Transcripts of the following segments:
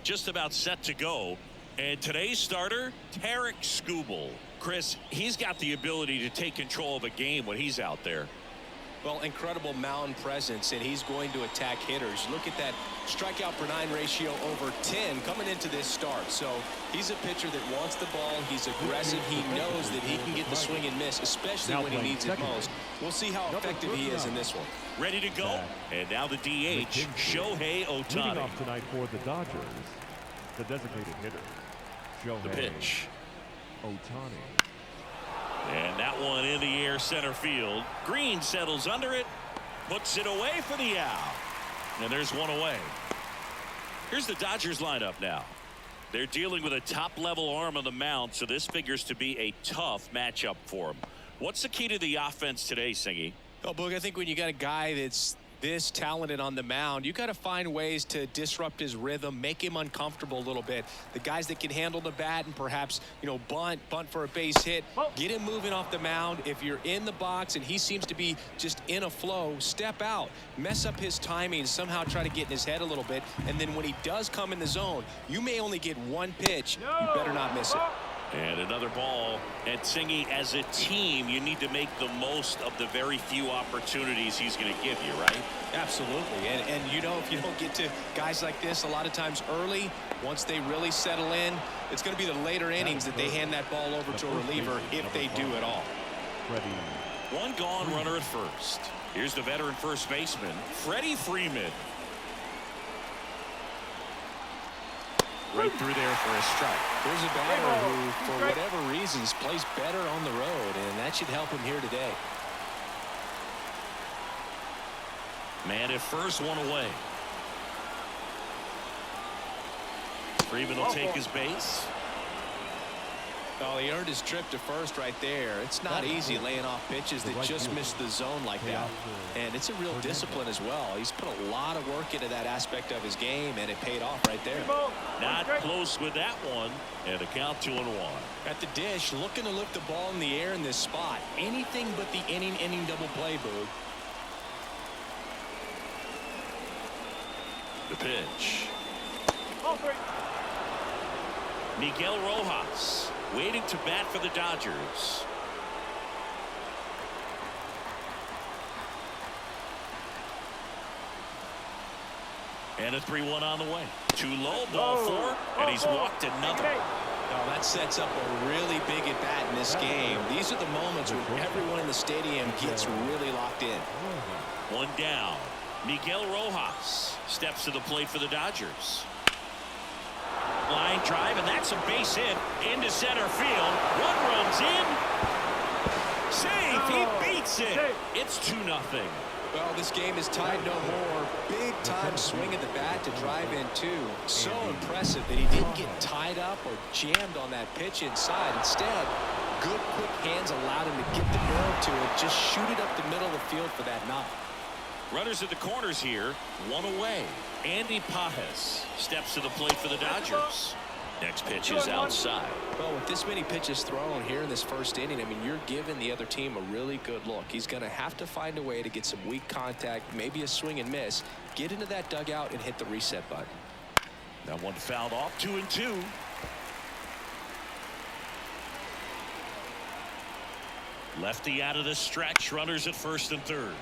just about set to go. And today's starter, Tarek Skubal. Chris, he's got the ability to take control of a game when he's out there. Well, incredible mound presence, and he's going to attack hitters. Look at that strikeout per 9 ratio over 10 coming into this start. So he's a pitcher that wants the ball. He's aggressive. He knows that he can get the swing and miss, especially when he needs it most. We'll see how effective he is in this one. Ready to go. And now the DH, Shohei Ohtani. Leading off tonight for the Dodgers, the designated hitter, Shohei The pitch. Ohtani. And that one in the air center field. Green settles under it, puts it away for the out. And there's one away. Here's the Dodgers lineup now. They're dealing with a top-level arm on the mound, so this figures to be a tough matchup for them. What's the key to the offense today, Singy? Oh, Boog, I think when you got a guy that's this talented on the mound, you got to find ways to disrupt his rhythm, make him uncomfortable a little bit. The guys that can handle the bat and perhaps, bunt for a base hit, get him moving off the mound. If you're in the box and he seems to be just in a flow, step out, mess up his timing, somehow try to get in his head a little bit. And then when he does come in the zone, you may only get one pitch. You better not miss it. And another ball. And Singy, as a team, you need to make the most of the very few opportunities he's going to give you, right? Absolutely. And if you don't get to guys like this a lot of times early, once they really settle in, it's going to be the later innings that they hand that ball over to a reliever if they do at all. One gone, runner at first. Here's the veteran first baseman, Freddie Freeman. Right through there for a strike. There's a batter who, for whatever reasons, plays better on the road, and that should help him here today. Man at first, one away. Freeman will take his base. Oh, he earned his trip to first right there. It's not easy laying off pitches that just miss the zone like that. And it's a real discipline as well. He's put a lot of work into that aspect of his game, and it paid off right there. Not close with that one. And a count 2-1. At the dish, looking to lift the ball in the air in this spot. Anything but the inning double play, Boog. The pitch. Miguel Rojas waiting to bat for the Dodgers. And a 3-1 on the way. Too low, ball 4, and he's walked another. Oh, that sets up a really big at bat in this game. These are the moments when everyone in the stadium gets really locked in. One down. Miguel Rojas steps to the plate for the Dodgers. Line drive, and that's a base hit into center field. One runs in. Save. He beats it. It's 2-0. Well, this game is tied no more. Big time swing at the bat to drive in 2. So impressive that he didn't get tied up or jammed on that pitch inside. Instead, good quick hands allowed him to get the barrel to it, just shoot it up the middle of the field for that knock. Runners at the corners here, one away. Andy Pajes steps to the plate for the Dodgers. Next pitch is outside. Well, with this many pitches thrown here in this first inning, I mean, you're giving the other team a really good look. He's going to have to find a way to get some weak contact, maybe a swing and miss, get into that dugout and hit the reset button. That one fouled off. 2-2. Lefty out of the stretch. Runners at first and third.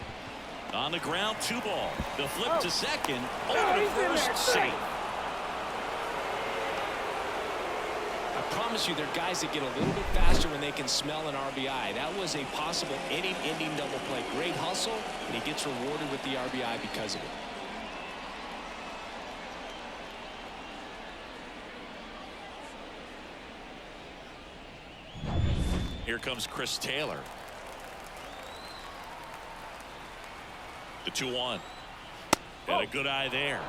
On the ground, 2 ball. The flip to second. Over to first. Safe. I promise you, there are guys that get a little bit faster when they can smell an RBI. That was a possible inning-ending double play. Great hustle, and he gets rewarded with the RBI because of it. Here comes Chris Taylor. The 2-1. Got a good eye there.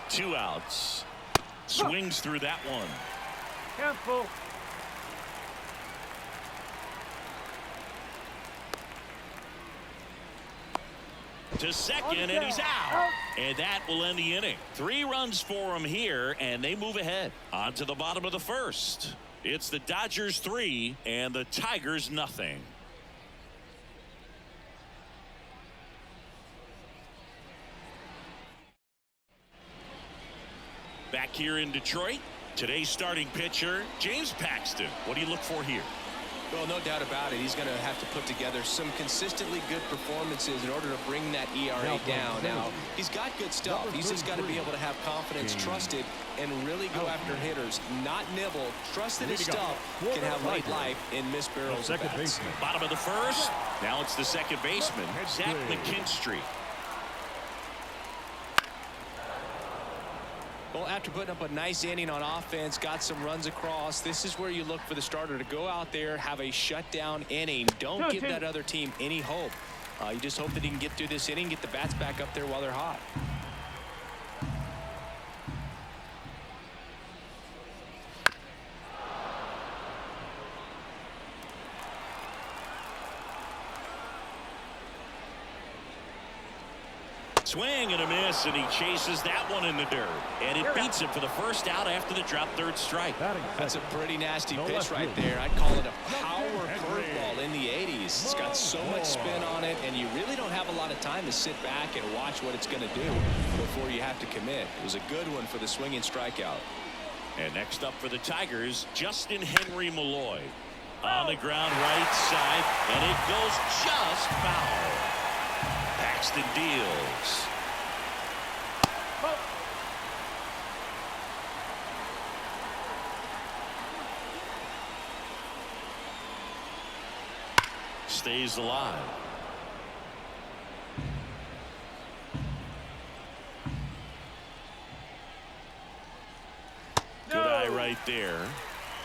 Two outs. Swings through that one. Careful. to second, and he's out. And that will end the inning. 3 runs for him here, and they move ahead. On to the bottom of the first. It's the Dodgers 3 and the Tigers nothing. Back here in Detroit, today's starting pitcher, James Paxton. What do you look for here? Well, no doubt about it. He's going to have to put together some consistently good performances in order to bring that ERA down. Now, he's got good stuff. He's just got to be able to have confidence, trust it, and really go after hitters. Not nibble. Trust that his stuff can have late life and miss barrels of bats. Bottom of the first. Now it's the second baseman, Zach McKinstry. Well, after putting up a nice inning on offense, got some runs across, this is where you look for the starter to go out there, have a shutdown inning. Don't give that other team any hope. You just hope that he can get through this inning, get the bats back up there while they're hot. Swing and a miss, and he chases that one in the dirt. And it beats him for the first out after the drop third strike. That's a pretty nasty pitch right there. I'd call it a power curveball in the 80s. It's got so much spin on it, and you really don't have a lot of time to sit back and watch what it's going to do before you have to commit. It was a good one for the swinging strikeout. And next up for the Tigers, Justin Henry Malloy. On the ground right side, and it goes just foul. Paxton deals. Stays alive. Good eye right there.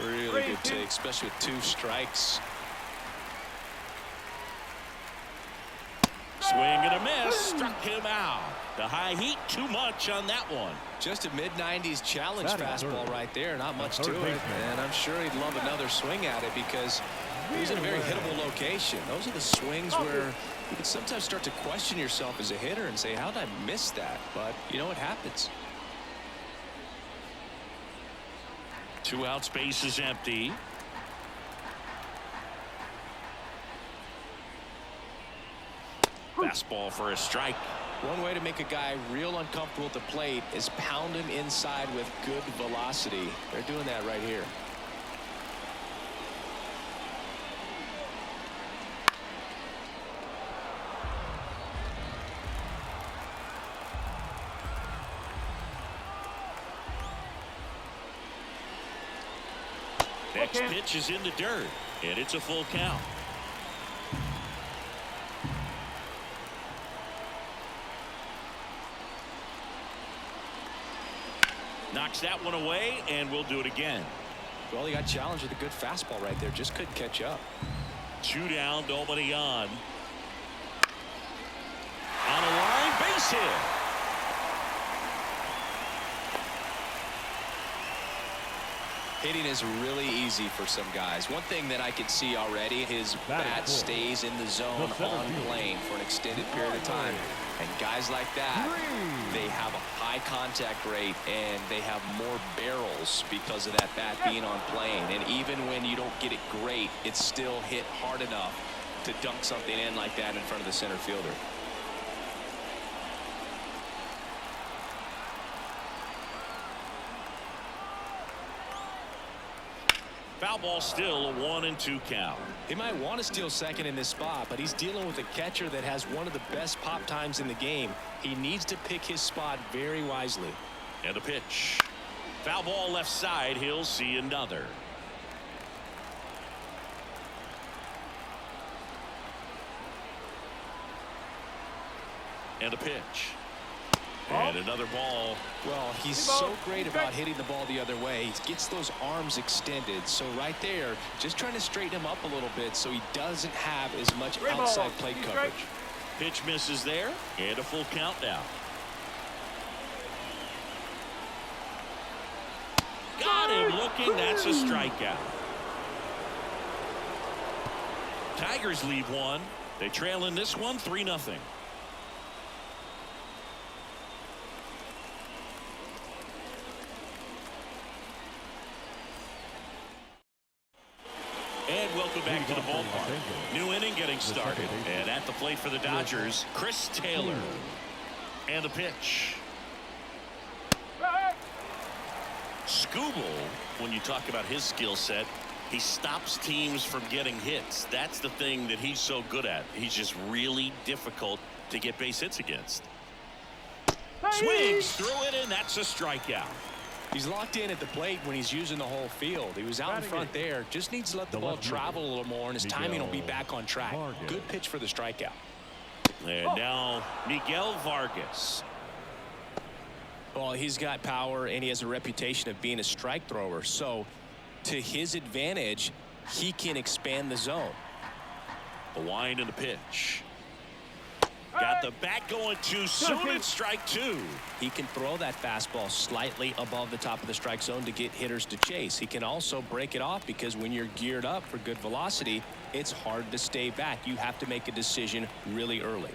Really good take, especially with 2 strikes. Swing and a miss, struck him out. The high heat, too much on that one. Just a mid-90s challenge fastball right there, not much to it. And I'm sure he'd love another swing at it because he's in a very hittable location. Those are the swings where you can sometimes start to question yourself as a hitter and say, how did I miss that? But you know, it happens. 2 outs, base is empty. Fastball for a strike. One way to make a guy real uncomfortable at the plate is pound him inside with good velocity. They're doing that right here. Next pitch is in the dirt, and it's a full count. Knocks that one away, and we'll do it again. Well, he got challenged with a good fastball right there. Just couldn't catch up. 2 down, nobody on. On a line, base hit. Hitting is really easy for some guys. One thing that I could see already, his bat stays in the zone on plane for an extended period of time. And guys like that, they have a high contact rate and they have more barrels because of that bat being on plane. And even when you don't get it great, it's still hit hard enough to dunk something in like that in front of the center fielder. Foul ball, still a 1-2 count. He might want to steal second in this spot, but he's dealing with a catcher that has one of the best pop times in the game. He needs to pick his spot very wisely. And the pitch. Foul ball left side. He'll see another. And a pitch. And another ball. Well, he's so great about hitting the ball the other way. He gets those arms extended. So right there, just trying to straighten him up a little bit so he doesn't have as much outside plate coverage. Pitch misses there, and a full count now. Got him looking. That's a strikeout. Tigers leave one. They trail in this one 3-0. And welcome back to the ballpark. New inning getting started. And at the plate for the Dodgers, Chris Taylor. And the pitch. Scooble, when you talk about his skill set, he stops teams from getting hits. That's the thing that he's so good at. He's just really difficult to get base hits against. Swings through it, and that's a strikeout. He's locked in at the plate when he's using the whole field. He was out in front there. Just needs to let the ball travel a little more, and his timing will be back on track. Good pitch for the strikeout. And now Miguel Vargas. Well, he's got power, and he has a reputation of being a strike thrower. So, to his advantage, he can expand the zone. The wind and the pitch. Got the bat going too soon. It's strike two. He can throw that fastball slightly above the top of the strike zone to get hitters to chase. He can also break it off because when you're geared up for good velocity, it's hard to stay back. You have to make a decision really early.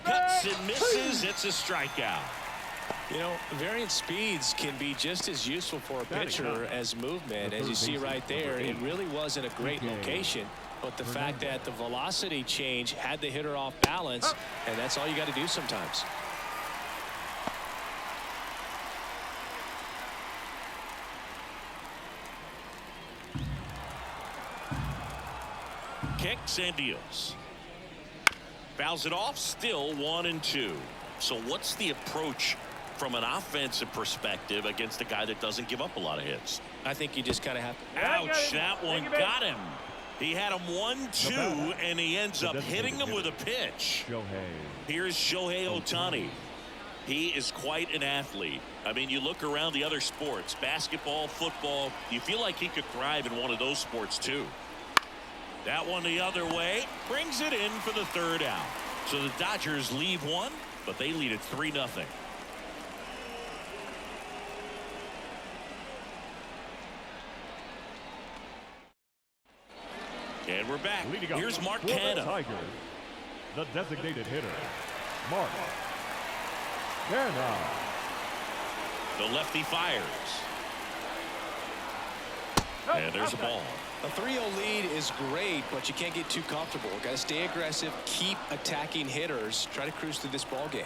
Cuts and misses. It's a strikeout. You know, variant speeds can be just as useful for a pitcher as movement. As you see right there, it really wasn't a great location. But the fact that the velocity change had the hitter off balance, and that's all you got to do sometimes. Kicks and deals. Fouls it off, still 1-2. So what's the approach from an offensive perspective against a guy that doesn't give up a lot of hits? I think you just kind of have to. Ouch, that one got him. He had him 1-2, and he ends up hitting him with a pitch. Here's Shohei Ohtani. He is quite an athlete. I mean, you look around the other sports, basketball, football, you feel like he could thrive in one of those sports too. That one the other way, brings it in for the third out. So the Dodgers leave one, but they lead it 3-0. And we're back. Here's Mark Canha. Tigers, the designated hitter, Mark Canha. The lefty fires. And there's a ball. A 3-0 lead is great, but you can't get too comfortable. Got to stay aggressive, keep attacking hitters, try to cruise through this ball game.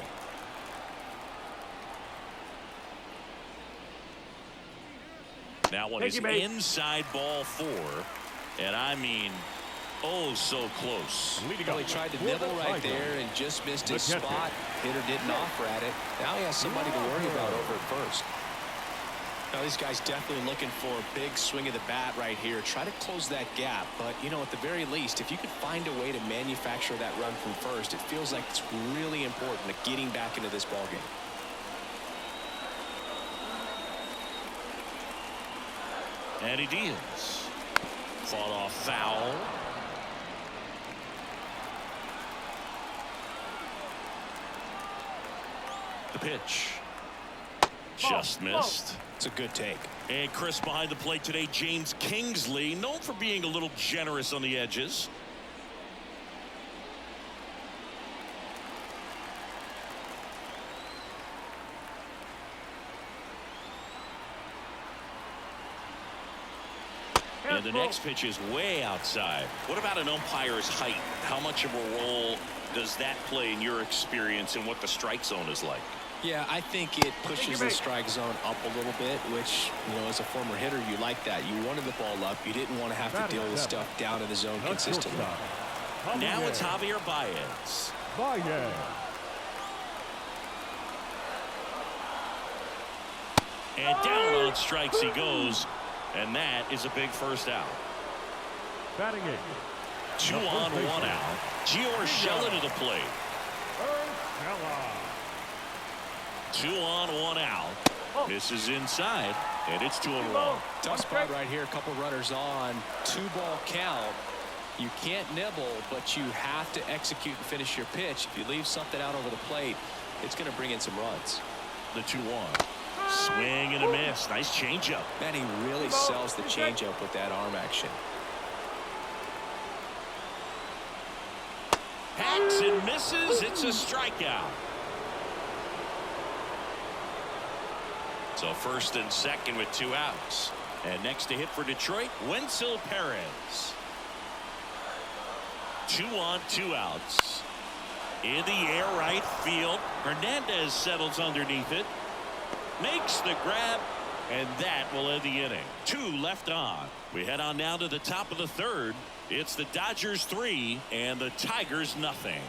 That one is inside ball 4. And I mean, oh, so close. Well, he tried to nibble right there and just missed his spot. Hitter didn't offer at it. Now he has somebody to worry about over at first. Now these guys definitely looking for a big swing of the bat right here. Try to close that gap. But, you know, at the very least, if you could find a way to manufacture that run from first, it feels like it's really important to getting back into this ball game. And he deals. Fought off foul. The pitch. Just missed. It's a good take. And Chris behind the plate today, James Kingsley, known for being a little generous on the edges. And the next pitch is way outside. What about an umpire's height? How much of a role does that play in your experience and what the strike zone is like? Yeah, I think it pushes the strike zone up a little bit, which, you know, as a former hitter, you like that. You wanted the ball up. You didn't want to have to deal with stuff down in the zone consistently. Now it's Javier Baez. And down on strikes he goes. And that is a big first out. Batting it. 2 on, 1 out. Gio Urshela to the plate. 2 on, 1 out. Misses inside, and it's 2-1. Tough spot right here. A couple runners on. 2-ball count. You can't nibble, but you have to execute and finish your pitch. If you leave something out over the plate, it's going to bring in some runs. The 2-1. Swing and a miss. Nice changeup. Man, he really sells the changeup with that arm action. Hacks and misses. It's a strikeout. So first and second with 2 outs. And next to hit for Detroit, Wenzel Perez. 2 on, 2 outs. In the air, right field. Hernandez settles underneath it. Makes the grab. And that will end the inning. 2 left on. We head on now to the top of the third. It's the Dodgers 3 and the Tigers nothing.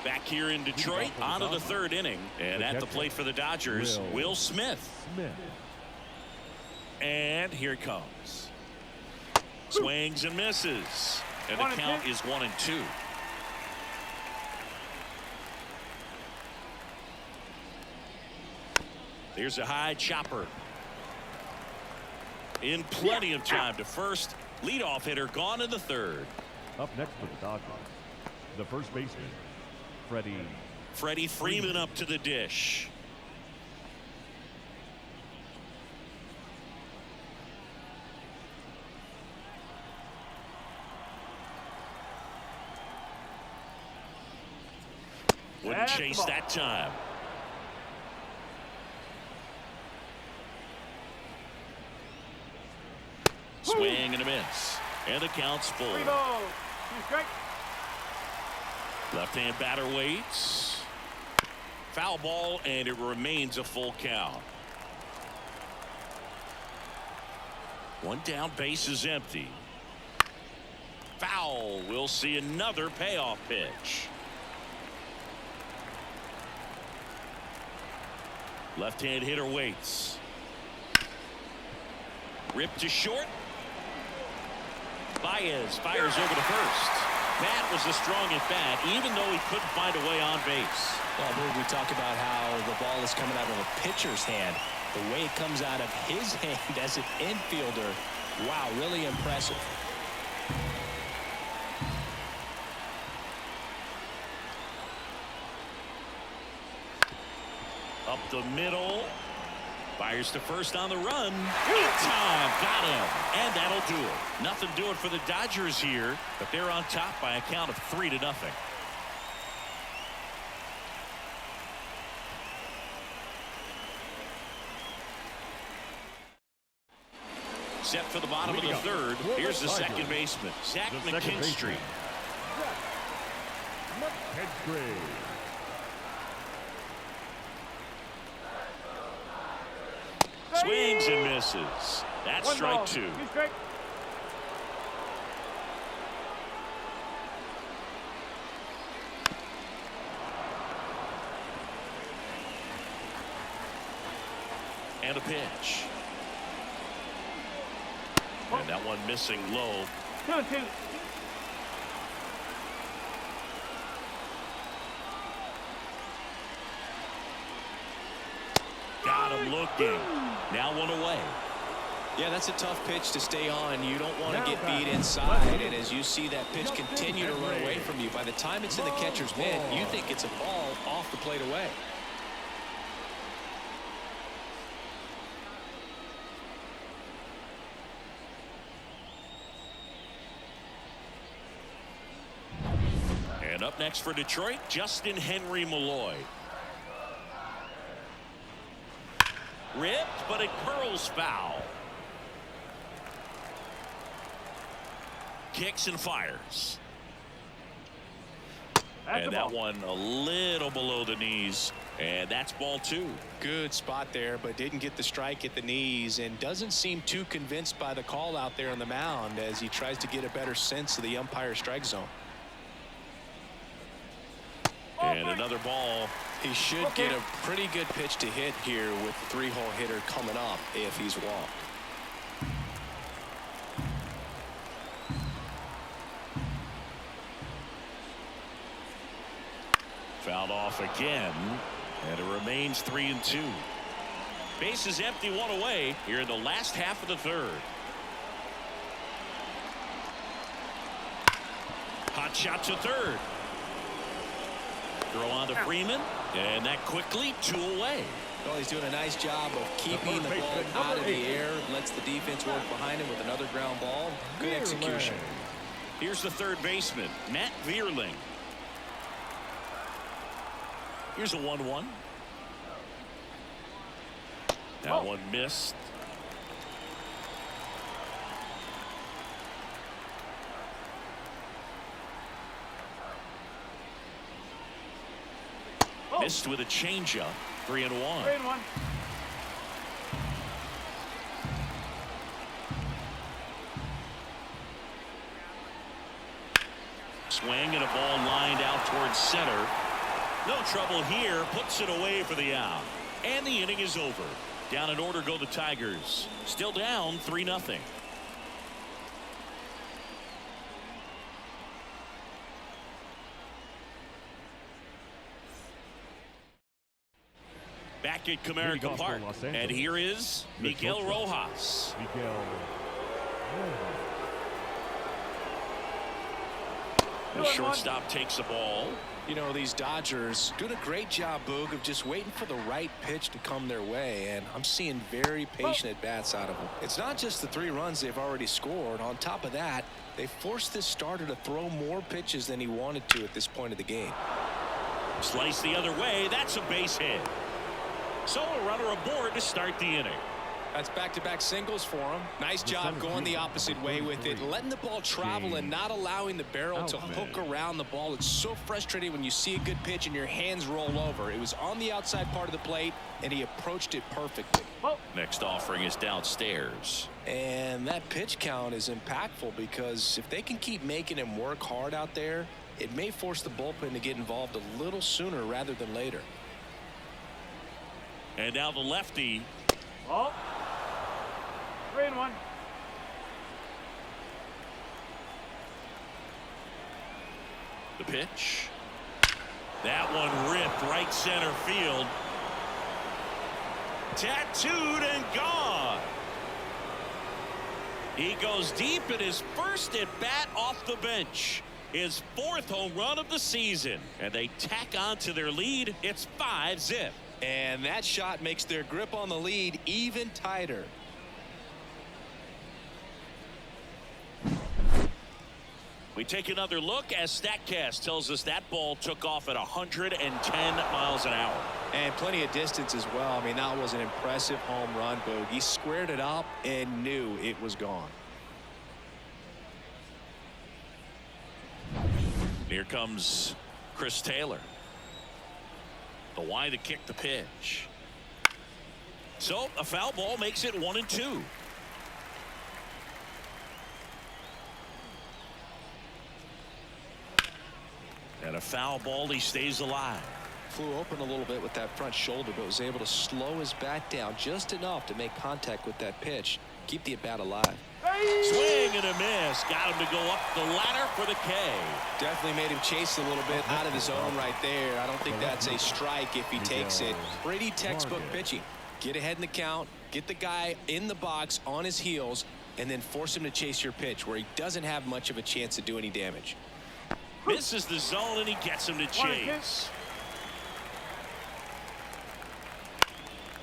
Back here in Detroit, on to the third inning. And at the plate for the Dodgers, Will Smith. And here it comes. Swings and misses. And the count is 1-2. There's a high chopper. In plenty of time to first. Leadoff hitter gone in the third. Up next for the Dodgers, the first baseman, Freddie Freeman up to the dish. Wouldn't chase that time. Swing and a miss. And the count's full. Left-hand batter waits. Foul ball, and it remains a full count. 1 down, base is empty. Foul. We'll see another payoff pitch. Left-hand hitter waits. Ripped to short. Baez fires over to first. That was a strong at bat, even though he couldn't find a way on base. Well, we talk about how the ball is coming out of a pitcher's hand. The way it comes out of his hand as an infielder, wow, really impressive. Up the middle. Fires to first on the run. In time. Got him. And that'll do it. Nothing doing for the Dodgers here, but they're on top by a count of 3-0. Set for the bottom of the third. Here's the second baseman, Zach McKinstry. Swings and misses. That's strike 2. And a pitch. And that one missing low. 2-2. Got him looking. Now 1 away. Yeah, that's a tough pitch to stay on. You don't want to get beat inside, and as you see that pitch continue to run away from you, by the time it's in the catcher's mitt, you think it's a ball off the plate away. And up next for Detroit, Justin Henry Malloy. Ripped, but it curls foul. Kicks and fires. And that one a little below the knees. And that's ball 2. Good spot there, but didn't get the strike at the knees and doesn't seem too convinced by the call out there on the mound as he tries to get a better sense of the umpire's strike zone. And another ball. He should get a pretty good pitch to hit here with the 3-hole hitter coming up if he's walked. Fouled off again, and it remains 3-2. Base is empty, 1 away here in the last half of the third. Hot shot to third. Throw on to Freeman, and that quickly 2 away. Well, he's doing a nice job of keeping the ball out of the air, lets the defense work behind him with another ground ball. Good execution. Here's the third baseman, Matt Vierling. Here's a 1-1. That one missed. Missed with a changeup. 3-1. 3-1. Swing and a ball lined out towards center. No trouble here. Puts it away for the out. And the inning is over. Down in order go the Tigers. Still down 3-0. Back at Comerica Park. And here is Miguel Rojas. The shortstop takes the ball. You know, these Dodgers doing a great job, Boog, of just waiting for the right pitch to come their way, and I'm seeing very patient at-bats out of them. It's not just the 3 runs they've already scored. On top of that, they forced this starter to throw more pitches than he wanted to at this point of the game. Slice the other way. That's a base hit. So a runner aboard to start the inning. That's back-to-back singles for him. Nice job going the opposite way with it, letting the ball travel and not allowing the barrel to hook around the ball. It's so frustrating when you see a good pitch and your hands roll over. It was on the outside part of the plate, and he approached it perfectly. Next offering is downstairs. And that pitch count is impactful because if they can keep making him work hard out there, it may force the bullpen to get involved a little sooner rather than later. And now the lefty. 3-1. The pitch. That one ripped right center field. Tattooed and gone. He goes deep in his first at bat off the bench. His 4th home run of the season. And they tack on to their lead. It's 5-0. And that shot makes their grip on the lead even tighter. We take another look as StatCast tells us that ball took off at 110 miles an hour. And plenty of distance as well. I mean, that was an impressive home run, Boog. He squared it up and knew it was gone. Here comes Chris Taylor. The wide to kick the pitch. So a foul ball makes it 1-2. And a foul ball. He stays alive. Flew open a little bit with that front shoulder, but was able to slow his bat down just enough to make contact with that pitch. Keep the at-bat alive. Swing and a miss. Got him to go up the ladder for the K. Definitely made him chase a little bit out of his zone right there. I don't think that's a strike if he takes it. Pretty textbook pitching. Get ahead in the count, get the guy in the box on his heels, and then force him to chase your pitch where he doesn't have much of a chance to do any damage. Misses the zone and he gets him to chase.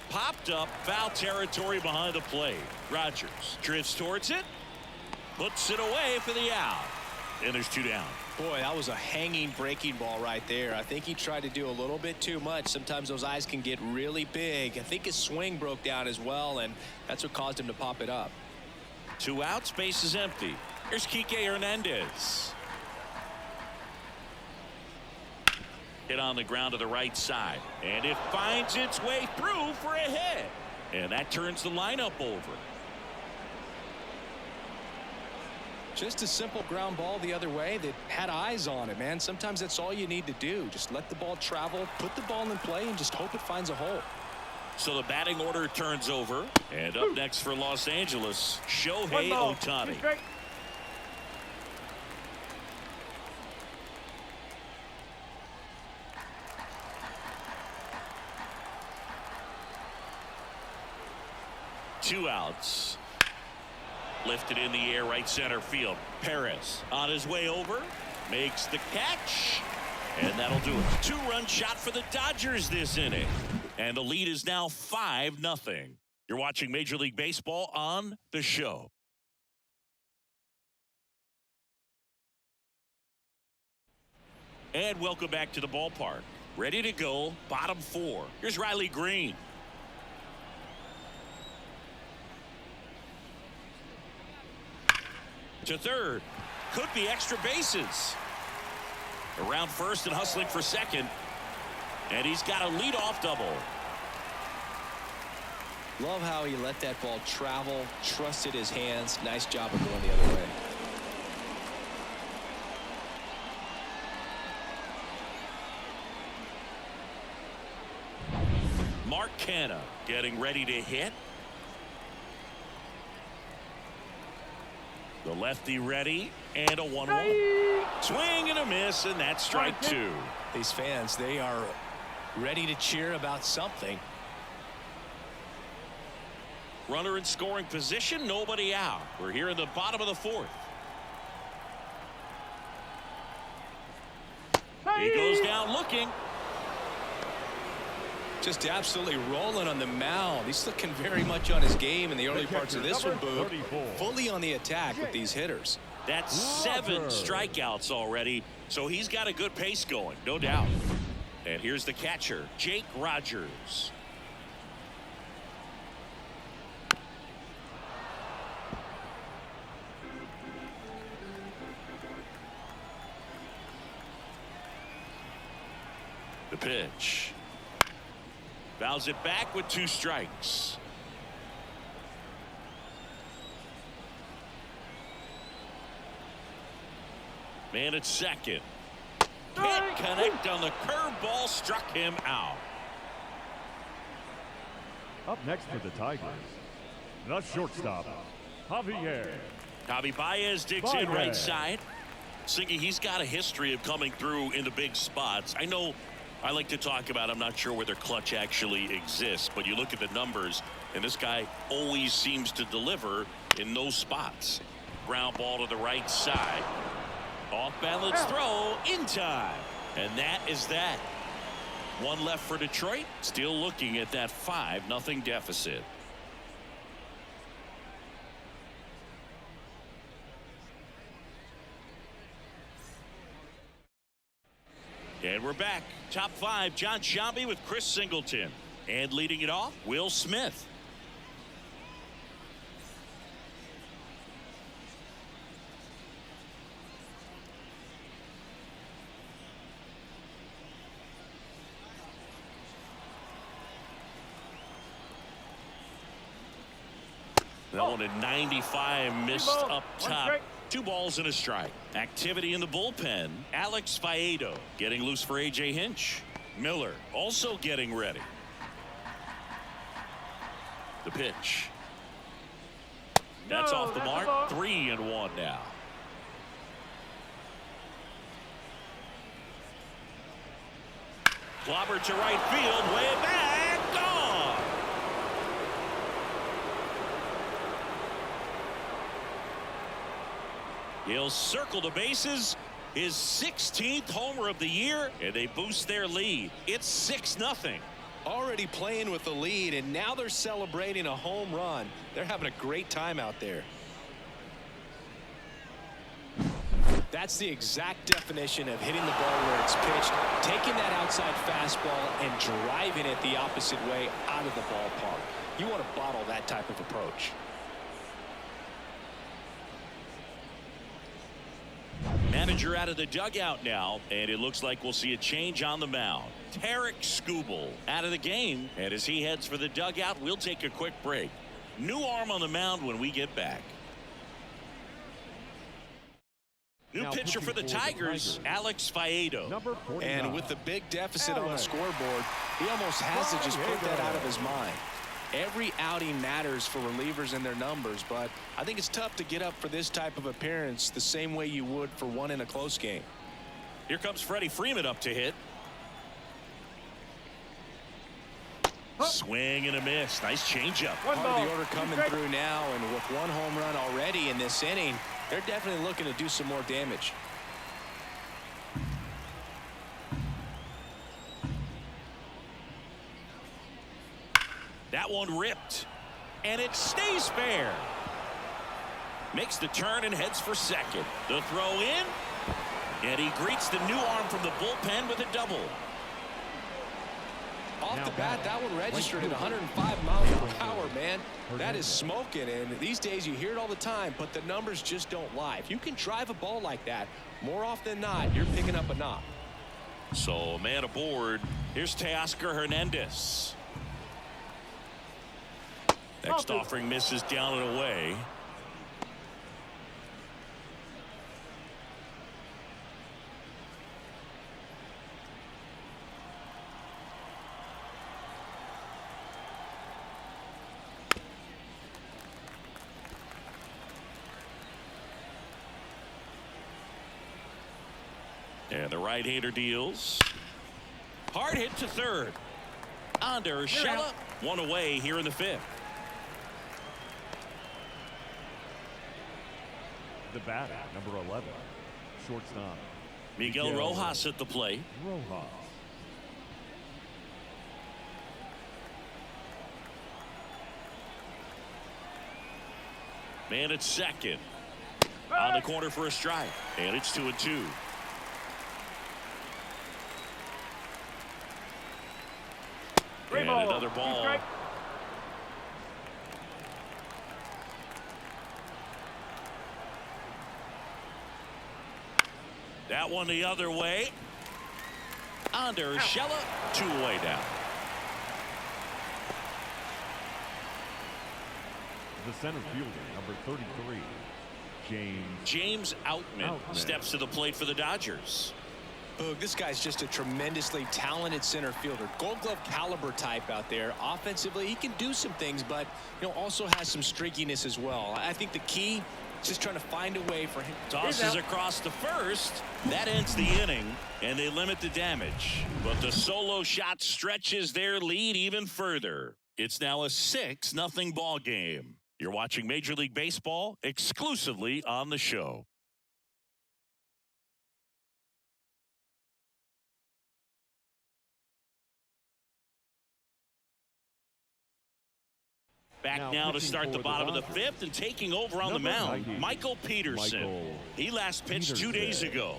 Popped up, foul territory behind the plate. Rogers drifts towards it, puts it away for the out, and there's 2 down. Boy, that was a hanging breaking ball right there. I think he tried to do a little bit too much. Sometimes those eyes can get really big. I think his swing broke down as well, and that's what caused him to pop it up. 2 outs, base is empty. Here's Kike Hernandez. Hit on the ground to the right side, and it finds its way through for a hit, and that turns the lineup over. Just a simple ground ball the other way that had eyes on it, man. Sometimes that's all you need to do. Just let the ball travel, put the ball in play, and just hope it finds a hole. So the batting order turns over, and up next for Los Angeles, Shohei Ohtani. 2 outs. Lifted in the air, right center field. Perez on his way over, makes the catch, and that'll do it. 2-run shot for the Dodgers this inning, and the lead is now 5-0. You're watching Major League Baseball on The Show. And welcome back to the ballpark. Ready to go. Bottom 4. Here's Riley Green. To third. Could be extra bases. Around first and hustling for second. And he's got a leadoff double. Love how he let that ball travel, trusted his hands. Nice job of going the other way. Mark Canha getting ready to hit. The lefty ready, and a 1-1. Swing and a miss, and that's strike 2. These fans, they are ready to cheer about something. Runner in scoring position, nobody out. We're here in the bottom of the 4th. He goes down looking. Just absolutely rolling on the mound. He's looking very much on his game in the early parts of this one, Boo. Fully on the attack with these hitters. That's 7 strikeouts already, so he's got a good pace going, no doubt. And here's the catcher, Jake Rogers. The pitch. Fouls it back with 2 strikes. Man at second. Can't connect on the curveball, struck him out. Up next for the Tigers, the shortstop, Javier. Javi Baez digs in right side. Siggy, he's got a history of coming through in the big spots. I know I like to talk about, I'm not sure whether clutch actually exists, but you look at the numbers, and this guy always seems to deliver in those spots. Ground ball to the right side. Off balance throw in time. And that is that. 1 left for Detroit. Still looking at that 5-0 deficit. And we're back. Top 5, John Sciambi with Chris Singleton. And leading it off, Will Smith. That one at 95, missed up top. 2 balls and a strike. Activity in the bullpen. Alex Faedo getting loose for A.J. Hinch. Miller also getting ready. The pitch. That's off the mark. 3-1 now. Clobber to right field. Way back. Gone. He'll circle the bases. His 16th homer of the year, and they boost their lead. It's 6-0. Already playing with the lead, and now they're celebrating a home run. They're having a great time out there. That's the exact definition of hitting the ball where it's pitched, taking that outside fastball and driving it the opposite way out of the ballpark. You want to bottle that type of approach. Manager out of the dugout now, and it looks like we'll see a change on the mound. Tarek Skubal out of the game, and as he heads for the dugout, we'll take a quick break. New arm on the mound when we get back. New pitcher for the Tigers, Alex Faedo. And with the big deficit on the scoreboard, he almost has to just put that out of his mind. Every outing matters for relievers and their numbers, but I think it's tough to get up for this type of appearance the same way you would for one in a close game. Here comes Freddie Freeman up to hit. Swing and a miss. Nice changeup. Part of the order coming through now, and with 1 home run already in this inning, they're definitely looking to do some more damage. That one ripped, and it stays fair. Makes the turn and heads for second. The throw in, and he greets the new arm from the bullpen with a double. Off the bat, that one registered at 105 miles per hour, man. That is smoking, and these days you hear it all the time, but the numbers just don't lie. If you can drive a ball like that, more often than not, you're picking up a knock. So a man aboard. Here's Teoscar Hernandez. Next offering misses down and away. And the right-hander deals. Hard hit to third. On to Urshela. One away here in the fifth. The batter, number 11, shortstop Miguel Rojas at the plate. Rojas. Man at second. On the corner for a strike. And it's 2-2. And another ball. That one the other way. On to Urshela. 2 away now. The center fielder, number 33, James Outman steps to the plate for the Dodgers. Boog, this guy's just a tremendously talented center fielder. Gold Glove caliber type out there. Offensively, he can do some things, but also has some streakiness as well. I think the key is just trying to find a way for him. Tosses across the first. That ends the inning, and they limit the damage. But the solo shot stretches their lead even further. It's now a 6-0 ball game. You're watching Major League Baseball exclusively on the show. Back now to start the bottom of the fifth, and taking over on the mound, Michael Peterson. He last pitched 2 days ago.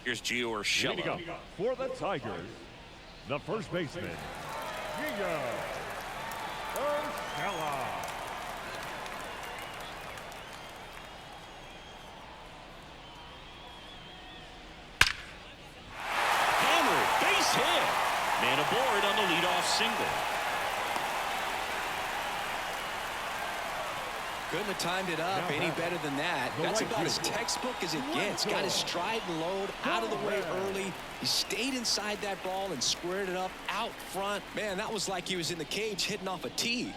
Here's Gio Urshela. For the Tigers, the first baseman, Gio Urshela. Man aboard on the leadoff single. Couldn't have timed it up any better than that. That's about as textbook as it gets. Got his stride and load out of the way early. He stayed inside that ball and squared it up out front. Man, that was like he was in the cage hitting off a tee.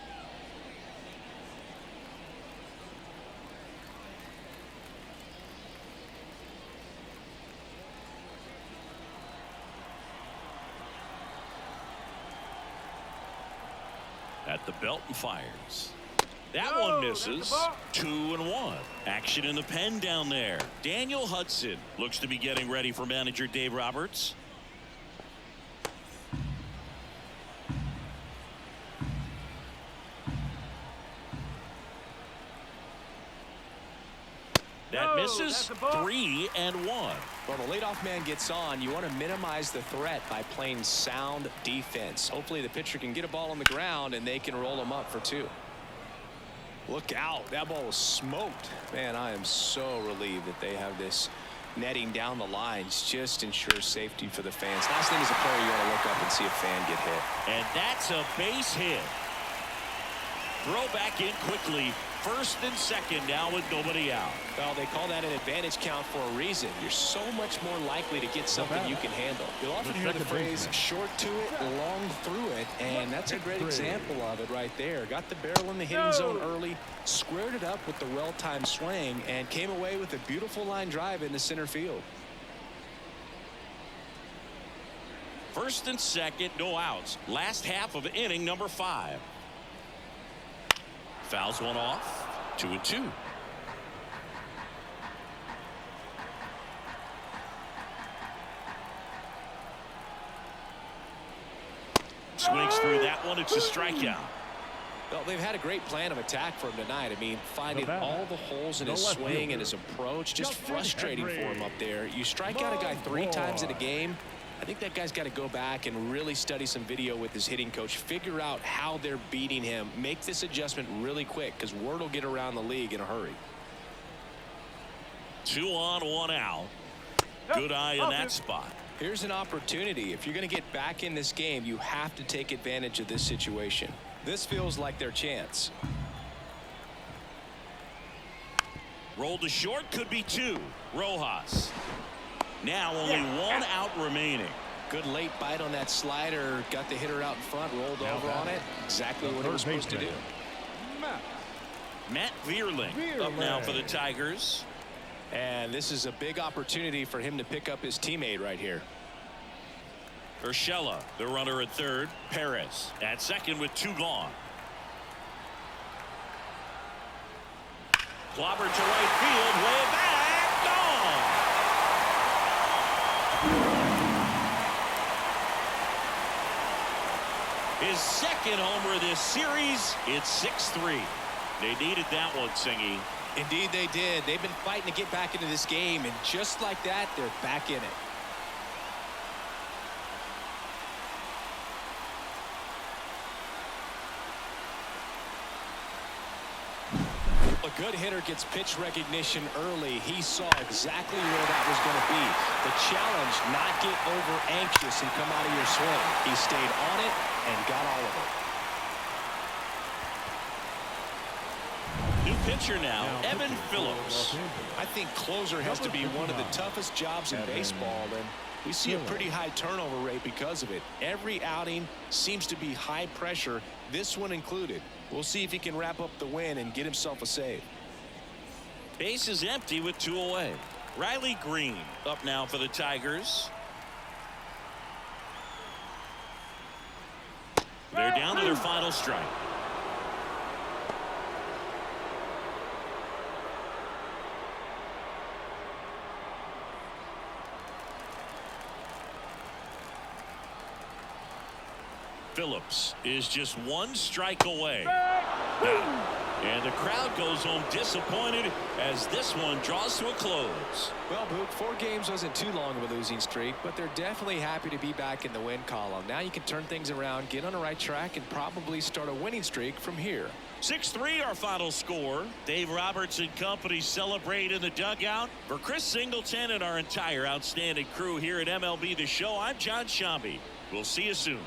At the belt and fires. That one misses. 2-1. Action in the pen down there. Daniel Hudson looks to be getting ready for manager Dave Roberts. That misses. 3-1. Well, the leadoff man gets on. You want to minimize the threat by playing sound defense. Hopefully the pitcher can get a ball on the ground and they can roll him up for 2. Look out. That ball was smoked. Man, I am so relieved that they have this netting down the lines. Just ensures safety for the fans. Last thing as a player, you want to look up and see a fan get hit. And that's a base hit. Throw back in quickly. First and second now with nobody out. Well, they call that an advantage count for a reason. You're so much more likely to get something you can handle. You'll often hear the phrase short to it, long through it, and that's a great example of it right there. Got the barrel in the hitting zone early, squared it up with the well-timed swing, and came away with a beautiful line drive into center field. First and second, no outs. Last half of inning number 5. Fouls one off. 2-2. Swings through that one. It's a strikeout. Well, they've had a great plan of attack for him tonight. I mean, finding all the holes in his swing and his approach, just frustrating for him up there. You strike out a guy 3 times in a game, I think that guy's got to go back and really study some video with his hitting coach, figure out how they're beating him, make this adjustment really quick, because word will get around the league in a hurry. 2 on, 1 out. Good eye in that spot. Here's an opportunity. If you're going to get back in this game, you have to take advantage of this situation. This feels like their chance. Rolled to short, could be 2. Rojas. Now only 1 out remaining. Good late bite on that slider. Got the hitter out in front, rolled over on it. Exactly what he was supposed to do. Matt Vierling up now for the Tigers. And this is a big opportunity for him to pick up his teammate right here. Urshela, the runner at third. Perez at second with 2 gone. Clobbered to right field, way back, gone. His second homer this series. It's 6-3. They needed that one, Singy. Indeed they did. They've been fighting to get back into this game, and just like that, they're back in it. A good hitter gets pitch recognition early. He saw exactly where that was going to be. The challenge, not get over anxious and come out of your swing. He stayed on it and got all of it. New pitcher now, Evan Phillips. I think closer has to be one of the toughest jobs in baseball, and we see a pretty high turnover rate because of it. Every outing seems to be high pressure, this one included. We'll see if he can wrap up the win and get himself a save. Base is empty with 2 away. Riley Green up now for the Tigers. They're down to their final strike. Phillips is just 1 strike away. And the crowd goes home disappointed as this one draws to a close. Well, Boog, 4 games wasn't too long of a losing streak, but they're definitely happy to be back in the win column. Now you can turn things around, get on the right track, and probably start a winning streak from here. 6-3 our final score. Dave Roberts and company celebrate in the dugout. For Chris Singleton and our entire outstanding crew here at MLB The Show, I'm John Shambi. We'll see you soon.